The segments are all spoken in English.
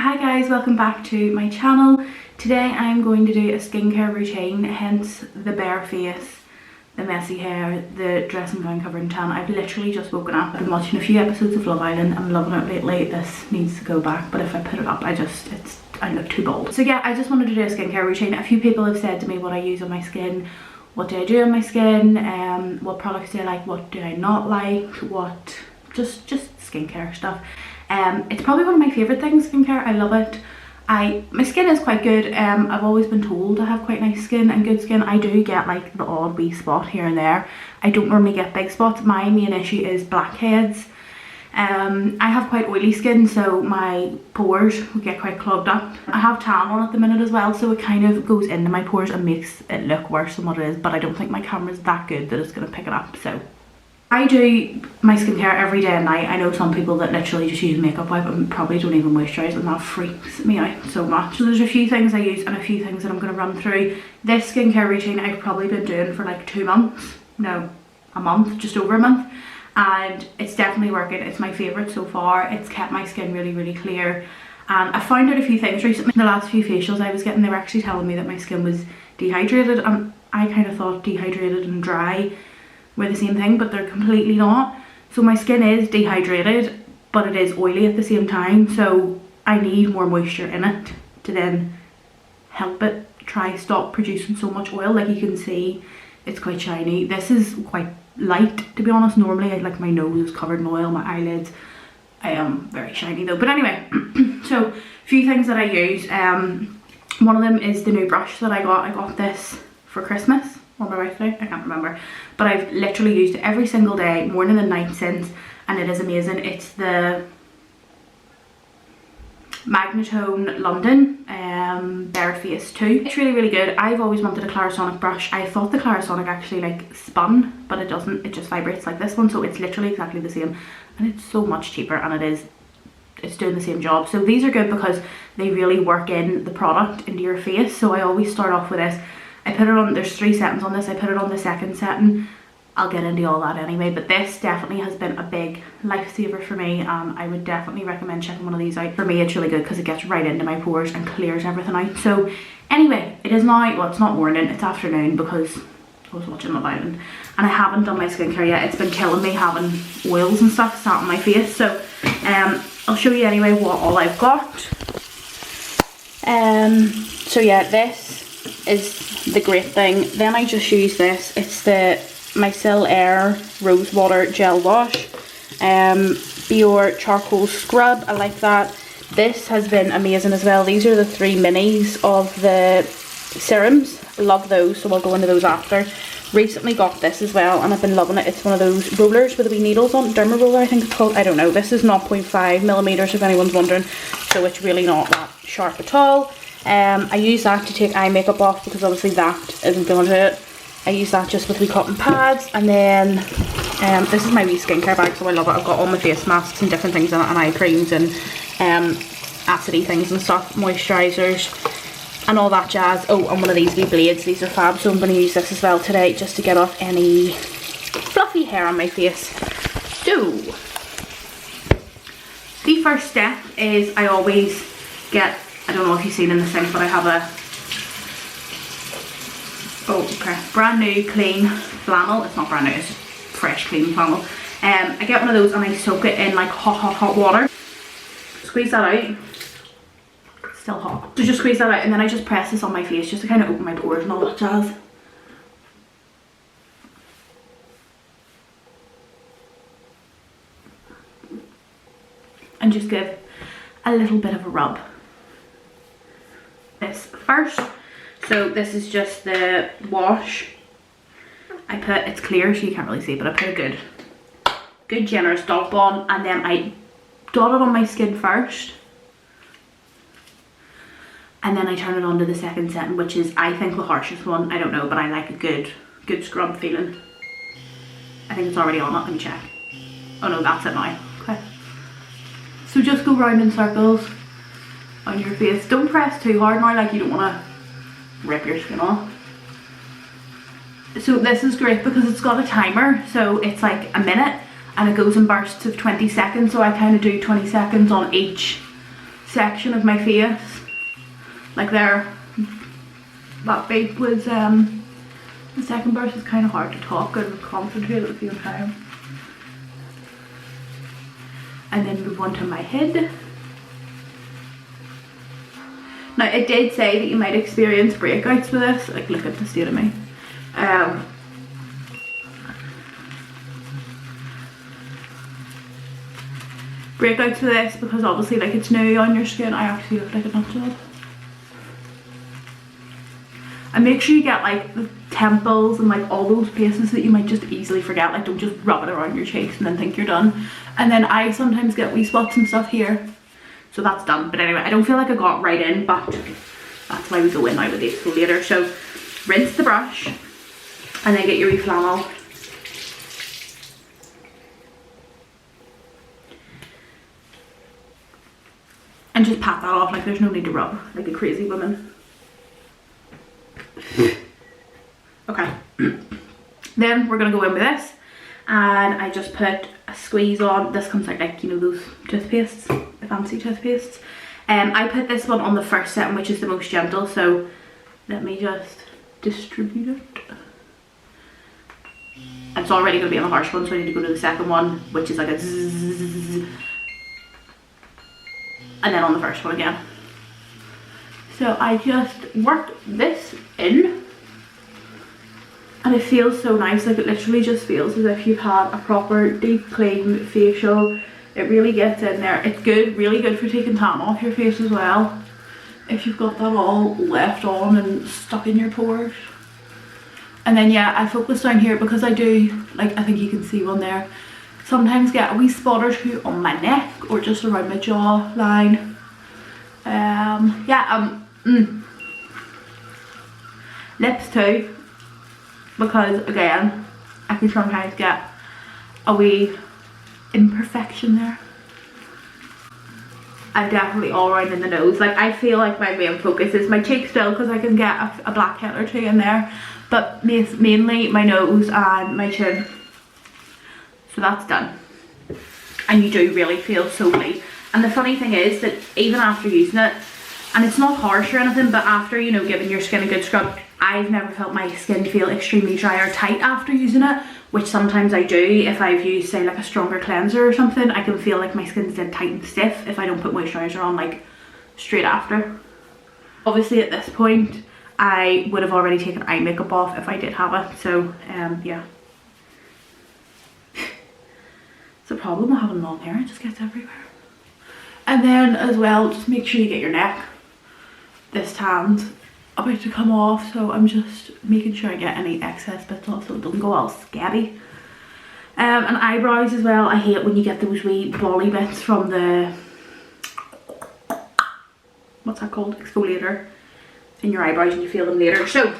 Hi guys, welcome back to my channel. Today I'm going to do a skincare routine, hence the bare face, the messy hair, the dressing gown covered in tan. I've literally just woken up. I've been watching a few episodes of Love Island. I'm loving it lately. This needs to go back, but if I put it up I look too bold. So yeah, I just wanted to do a skincare routine. A few people have said to me what I use on my skin, what do I do on my skin, what products do I like, what do I not like, what just skincare stuff. It's probably one of my favourite things, skincare. I love it. My skin is quite good. I've always been told I have quite nice skin and good skin. I do get like the odd wee spot here and there. I don't normally get big spots. My main issue is blackheads. I have quite oily skin, so my pores will get quite clogged up. I have tan on at the minute as well, so it kind of goes into my pores and makes it look worse than what it is, but I don't think my camera's that good that it's going to pick it up. So I do my skincare every day and night. I know some people that literally just use makeup wipe and probably don't even moisturise, and that freaks me out so much. So there's a few things I use and a few things that I'm going to run through. This skincare routine I've probably been doing for like 2 months. No, a month, just over a month. And it's definitely working. It's my favourite so far. It's kept my skin really clear. And I found out a few things recently. The last few facials I was getting, they were actually telling me that my skin was dehydrated, and I kind of thought dehydrated and dry were the same thing, but they're completely not. So my skin is dehydrated, but it is oily at the same time, so I need more moisture in it to then help it stop producing so much oil. Like you can see, it's quite shiny. This is quite light, to be honest. Normally like my nose is covered in oil, my eyelids. I am very shiny though. But anyway, so a few things that I use. One of them is the new brush that I got this for Christmas or my birthday, I can't remember, but I've literally used it every single day, morning and night since, and it is amazing. It's the Magnatone London Bare Face 2. It's really good. I've always wanted a Clarisonic brush. I thought the Clarisonic actually like spun, but it doesn't. It just vibrates like this one, so it's literally exactly the same, and it's so much cheaper, and it's doing the same job. So these are good because they really work in the product into your face. So I always start off with this. I put it on, there's 3 settings on this. I put it on the second setting. I'll get into all that anyway, but this definitely has been a big lifesaver for me. I would definitely recommend checking one of these out. For me, it's really good because it gets right into my pores and clears everything out. So anyway, it is now, well, it's not morning, it's afternoon because I was watching Love Island, and I haven't done my skincare yet. It's been killing me having oils and stuff sat on my face. So I'll show you anyway what all I've got. So yeah, this is the great thing. Then I just use this. It's the Micellar Air Rose Water Gel Wash. Biore Charcoal Scrub. I like that. This has been amazing as well. These are the 3 minis of the serums. Love those, so I'll go into those after. Recently got this as well, and I've been loving it. It's one of those rollers with the wee needles on. Derma roller, I think it's called. I don't know. This is 0.5 millimeters if anyone's wondering, so it's really not that sharp at all. I use that to take eye makeup off because obviously that isn't going to do it. I use that just with wee cotton pads, and then this is my wee skincare bag, so I love it. I've got all my face masks and different things in it, and eye creams and acidy things and stuff, moisturisers and all that jazz. Oh, and one of these wee blades. These are fab, so I'm going to use this as well today just to get off any fluffy hair on my face. So the first step is I always get, I don't know if you've seen in the sink, but I have a brand new clean flannel. It's not brand new, it's fresh clean flannel. I get one of those and I soak it in like hot water. Squeeze that out. It's still hot. So just squeeze that out, and then I just press this on my face just to kind of open my pores and all that jazz. And just give a little bit of a rub. This first. So this is just the wash. It's clear so you can't really see, but I put a good generous dot on, and then I dot it on my skin first, and then I turn it on to the second setting, which is, I think, the harshest one. I don't know, but I like a good scrub feeling. I think it's already on it. Let me check. Oh no, that's it now. Okay. So just go round in circles on your face. Don't press too hard now, like you don't want to rip your skin off. So this is great because it's got a timer, so it's like a minute and it goes in bursts of 20 seconds, so I kind of do 20 seconds on each section of my face, like there, that bit was the second burst. Is kind of hard to talk and concentrate at the same time. And then move on to my head. Now it did say that you might experience breakouts with this, like look at the state of me. Breakouts with this because obviously like it's new on your skin. I actually look like a nut job. And make sure you get like the temples and like all those places that you might just easily forget. Like don't just rub it around your cheeks and then think you're done. And then I sometimes get wee spots and stuff here. So that's done. But anyway, I don't feel like I got right in, but that's why we go in now with the exfoliator. So rinse the brush and then get your wee flannel. And just pat that off, like there's no need to rub like a crazy woman. Okay. Then we're gonna go in with this. And I just put a squeeze on. This comes out like, you know, those toothpastes, the fancy toothpastes. I put this one on the first setting, which is the most gentle. So let me just distribute it. It's already going to be on the harsh one, so I need to go to the second one, which is like a zzz. And then on the first one again. So I just worked this in. And it feels so nice, like it literally just feels as if you've had a proper deep clean facial. It really gets in there. It's good, really good for taking tan off your face as well. If you've got that all left on and stuck in your pores. And then yeah, I focus down here because I do, like I think you can see one there, sometimes get a wee spot or two on my neck or just around my jawline. Lips too. Because again, I can sometimes get a wee imperfection there. And definitely all around in the nose. Like I feel like my main focus is my cheeks still because I can get a blackhead or two in there. But mainly my nose and my chin. So that's done. And you do really feel so clean. And the funny thing is that even after using it, and it's not harsh or anything, but after, you know, giving your skin a good scrub, I've never felt my skin feel extremely dry or tight after using it, which sometimes I do if I've used, say, like a stronger cleanser or something. I can feel like my skin's dead tight and stiff if I don't put moisturiser on like straight after. Obviously at this point, I would have already taken eye makeup off if I did have it, so yeah. It's a problem with having long hair, it just gets everywhere. And then as well, just make sure you get your neck. This tan's about to come off, so I'm just making sure I get any excess bits off so it doesn't go all scabby. And eyebrows as well. I hate when you get those wee bally bits from the, what's that called, exfoliator in your eyebrows and you feel them later. So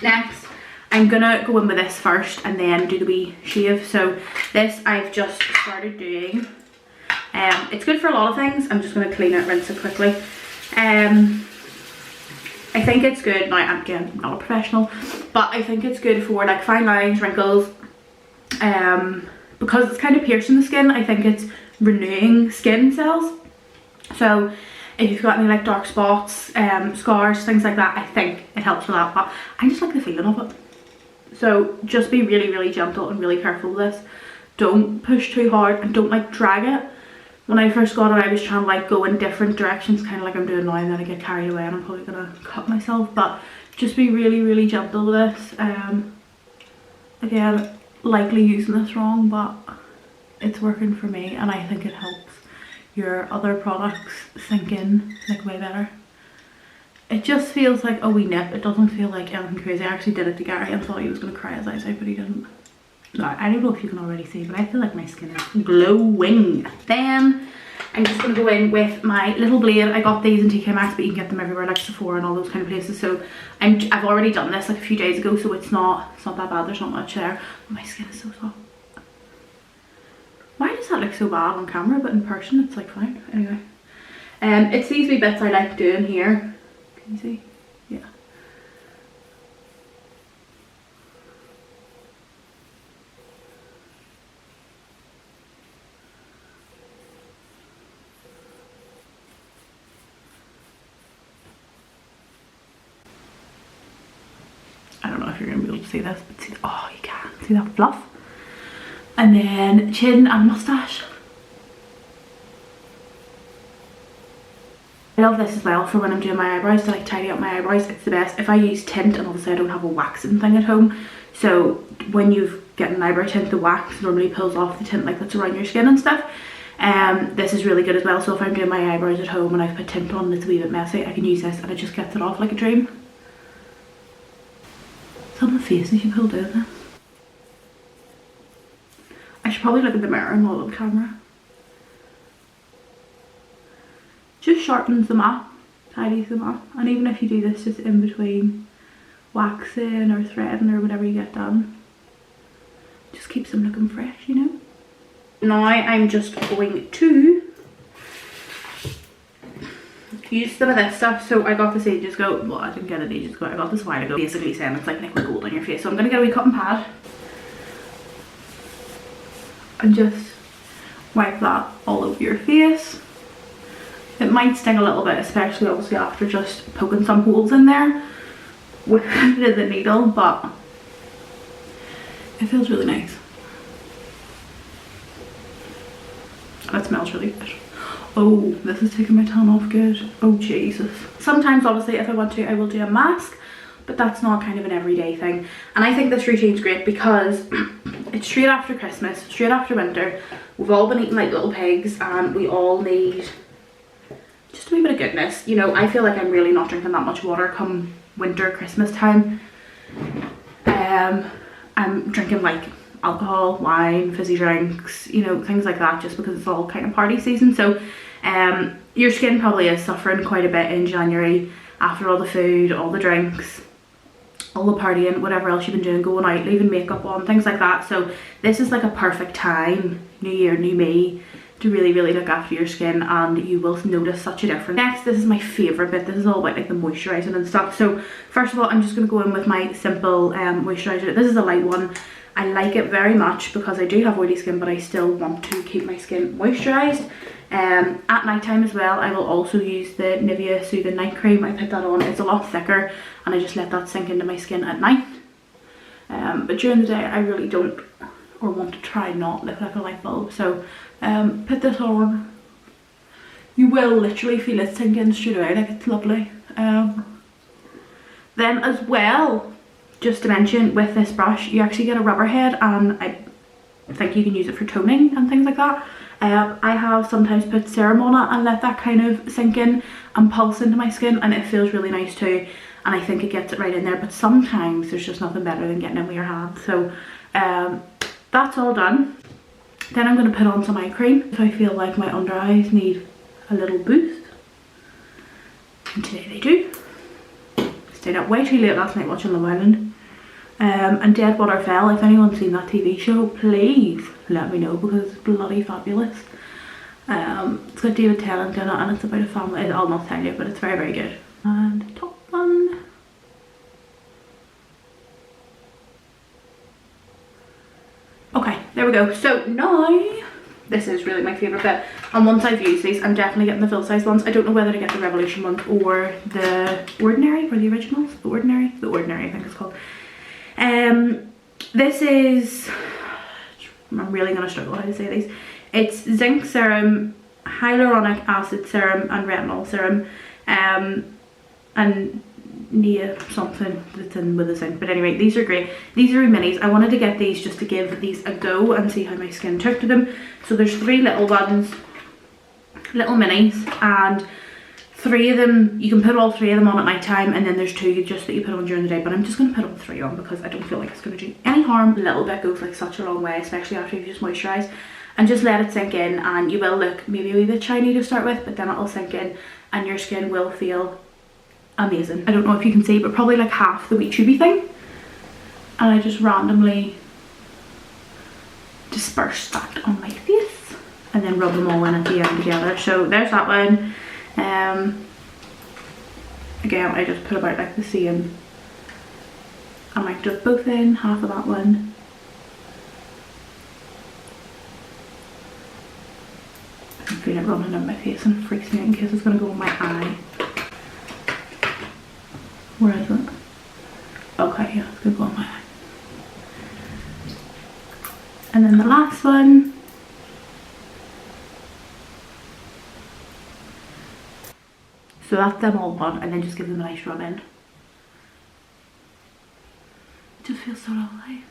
next I'm gonna go in with this first and then do the wee shave. So this I've just started doing. It's good for a lot of things. I'm just gonna clean it, rinse it quickly. I think it's good, now I'm again not a professional, but I think it's good for like fine lines, wrinkles, because it's kind of piercing the skin. I think it's renewing skin cells. So if you've got any like dark spots, scars, things like that, I think it helps with that. But I just like the feeling of it. So just be really, really gentle and really careful with this. Don't push too hard and don't like drag it. When I first got it, I was trying to like go in different directions, kind of like I'm doing now, and then I get carried away and I'm probably gonna cut myself. But just be really, really gentle with this. Again, likely using this wrong, but it's working for me and I think it helps your other products sink in like way better. It just feels like a wee nip. It doesn't feel like anything crazy. I actually did it to Gary and thought he was gonna cry his eyes out, but he didn't. No, I don't know if you can already see, but I feel like my skin is glowing. Then I'm just going to go in with my little blade. I got these in TK Maxx, but you can get them everywhere, like Sephora and all those kind of places. So I've already done this like a few days ago, so it's not that bad. There's not much there. But my skin is so soft. Why does that look so bad on camera, but in person it's like fine? Anyway, it's these wee bits I like doing here. Can you see? Yeah. if you're gonna be able to see this, but see, oh, you can see that fluff. And then chin and mustache. I love this as well for when I'm doing my eyebrows, to like tidy up my eyebrows. It's the best. If I use tint, and obviously I don't have a waxing thing at home, so when you've got an eyebrow tint, the wax normally pulls off the tint like that's around your skin and stuff. This is really good as well. So if I'm doing my eyebrows at home and I've put tint on and it's a wee bit messy, I can use this and it just gets it off like a dream. Some of the faces you pull doing this. I should probably look at the mirror and not at the camera. Just sharpens them up, tidies them up, and even if you do this just in between waxing or threading or whatever you get done, just keeps them looking fresh, you know. Now I'm just going to use some of this stuff. So I got this ages ago. Well, I didn't get it ages ago. I got this a while ago. Basically saying it's like liquid gold on your face. So I'm going to get a wee cotton pad and just wipe that all over your face. It might sting a little bit, especially obviously after just poking some holes in there with the needle, but it feels really nice. It smells really good. Oh, this is taking my tan off good. Oh Jesus. Sometimes obviously if I want to I will do a mask, but that's not kind of an everyday thing. And I think this routine's great because it's straight after Christmas, straight after winter. We've all been eating like little pigs and we all need just a wee bit of goodness. You know, I feel like I'm really not drinking that much water come winter, Christmas time. I'm drinking like alcohol, wine, fizzy drinks, you know, things like that, just because it's all kind of party season. So your skin probably is suffering quite a bit in January after all the food, all the drinks, all the partying, whatever else you've been doing, going out, leaving makeup on, things like that. So this is like a perfect time, new year, new me, to really look after your skin, and you will notice such a difference. Next, this is my favourite bit. This is all about like the moisturising and stuff. So first of all, I'm just going to go in with my simple moisturiser. This is a light one. I like it very much because I do have oily skin, but I still want to keep my skin moisturised. At night time as well, I will also use the Nivea Soothing Night Cream. I put that on. It's a lot thicker and I just let that sink into my skin at night. But during the day, I really don't, or want to try not, look like a light bulb. So put this on. You will literally feel it sink in straight away, like it's lovely. Then as well, just to mention, with this brush you actually get a rubber head, and I think you can use it for toning and things like that. I have sometimes put serum on it and let that kind of sink in and pulse into my skin, and it feels really nice too, and I think it gets it right in there. But sometimes there's just nothing better than getting in with your hand. So that's all done. Then I'm going to put on some eye cream if I feel like my under eyes need a little boost, and today they do. Stayed up way too late last night watching Love Island, and Deadwater Fell. If anyone's seen that TV show, please let me know because it's bloody fabulous. It's got David Tennant in it and it's about a family. I'll not tell you, but it's very good. And top one. Okay, there we go. So now, this is really my favourite bit, and once I've used these, I'm definitely getting the full size ones. I don't know whether to get the Revolution ones or the Ordinary, or the originals. The Ordinary I think it's called. This is, I'm really going to struggle how to say these. It's zinc serum, hyaluronic acid serum and retinol serum, and Nia something that's in with the zinc. But anyway, these are great. These are minis. I wanted to get these just to give these a go and see how my skin took to them. So there's 3 little ones, little minis, and 3 of them, you can put all 3 of them on at night time, and then there's 2 just that you put on during the day. But I'm just going to put all 3 on because I don't feel like it's going to do any harm. A little bit goes like such a long way, especially after you've just moisturised. And just let it sink in, and you will look maybe a wee bit shiny to start with, but then it'll sink in and your skin will feel amazing. I don't know if you can see, but probably like half the wee tubey thing. And I just randomly disperse that on my face and then rub them all in at the end together. So there's that one. Again, I just put about like the same amount of both in, half of that one. I can feel it running down my face and it freaks me out in case it's going to go in my eye. Where is it? Okay, yeah, it's going to go on one. So that's them all on, and then just give them a nice rub in. It just feels so lovely.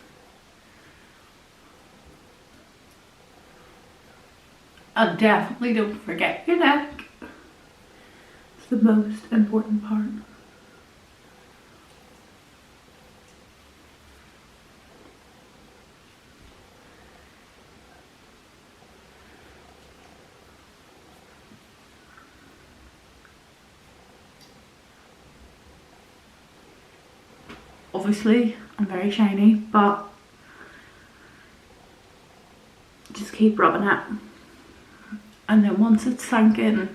And definitely don't forget your neck. It's the most important part. Obviously, I'm very shiny, but just keep rubbing it. And then once it's sunk in,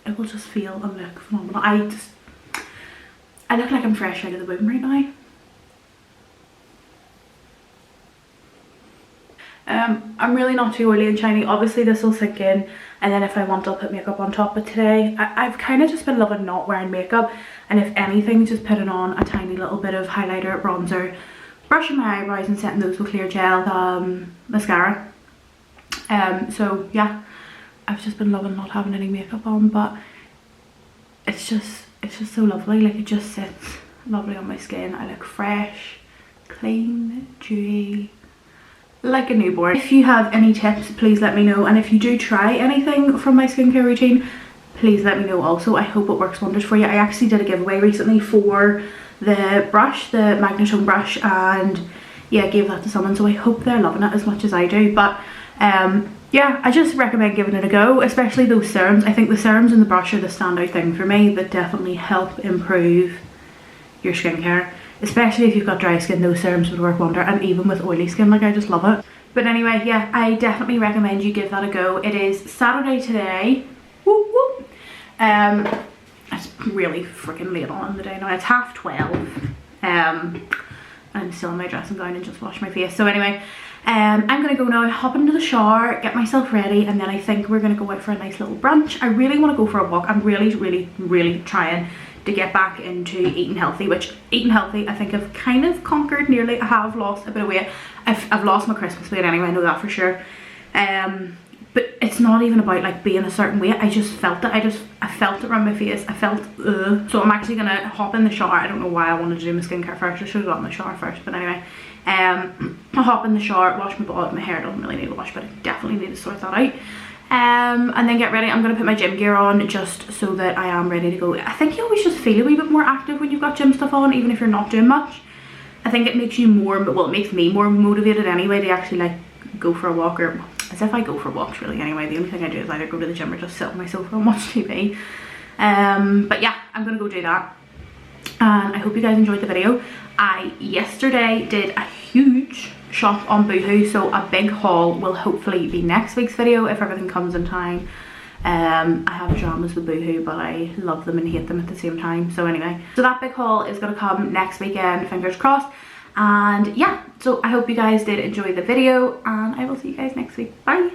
it will just feel and look phenomenal. I look like I'm fresh out of the womb right now. I'm really not too oily and shiny. Obviously this will sink in, and then if I want, I'll put makeup on top. But today I've kind of just been loving not wearing makeup, and if anything, just putting on a tiny little bit of highlighter, bronzer, brushing my eyebrows and setting those with clear gel mascara. So yeah, I've just been loving not having any makeup on, but it's just so lovely. Like, it just sits lovely on my skin. I look fresh, clean, dewy, like a newborn. If you have any tips, please let me know, and if you do try anything from my skincare routine, please let me know also. I hope it works wonders for you. I actually did a giveaway recently for the brush, the Magnetone brush, and yeah, gave that to someone, so I hope they're loving it as much as I do. But yeah, I just recommend giving it a go, especially those serums. I think the serums and the brush are the standout thing for me that definitely help improve your skincare. Especially if you've got dry skin, those serums would work wonder, and even with oily skin, like, I just love it. But anyway, yeah, I definitely recommend you give that a go. It is Saturday today. Whoop, whoop. It's really freaking late on in the day now. It's 12:30. I'm still in my dressing gown and just washed my face. So anyway, I'm gonna go now, hop into the shower, get myself ready, and then I think we're gonna go out for a nice little brunch. I really want to go for a walk. I'm really trying to get back into eating healthy, which eating healthy I think I've kind of conquered nearly. I have lost a bit of weight. I've lost my Christmas weight anyway, I know that for sure. But it's not even about like being a certain weight. I just felt it. I felt it around my face. I felt so I'm actually gonna hop in the shower. I don't know why I wanted to do my skincare first. I should have got in the shower first, but anyway, I'll hop in the shower, wash my body. My hair doesn't really need a wash, but I definitely need to sort that out. And then get ready. I'm gonna put my gym gear on just so that I am ready to go. I think you always just feel a wee bit more active when you've got gym stuff on, even if you're not doing much. I think it makes you more, well, it makes me more motivated anyway to actually like go for a walk, or as if I go for walks really anyway. The only thing I do is either go to the gym or just sit on my sofa and watch TV. But yeah, I'm gonna go do that, and I hope you guys enjoyed the video. I yesterday did a huge shop on Boohoo, so a big haul will hopefully be next week's video if everything comes in time. I have dramas with Boohoo, but I love them and hate them at the same time. So anyway, so that big haul is going to come next weekend, fingers crossed. And yeah, so I hope you guys did enjoy the video, and I will see you guys next week. Bye.